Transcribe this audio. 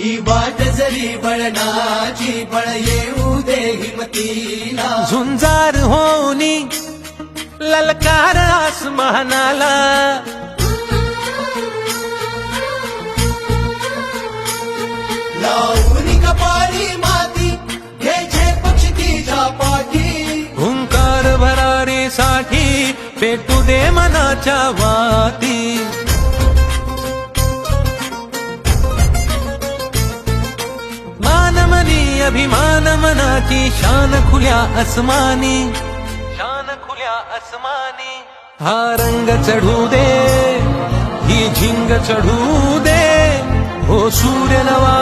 ही वाट जरी बळणाची बळ येऊ दे हिमतीला झुंजार होनी ललकार आसमानाला लावून कपाळी माती घ्यायचे पक्षी तिच्या पाठी हुंकार भरारीसाठी पेटू दे मनाच्या वाती मानमनी अभिमान मनाची शान खुल्या आसमानी शान खुल्या आसमानी हा रंग चढू दे ही झिंग चढू दे हो सूर्य नवा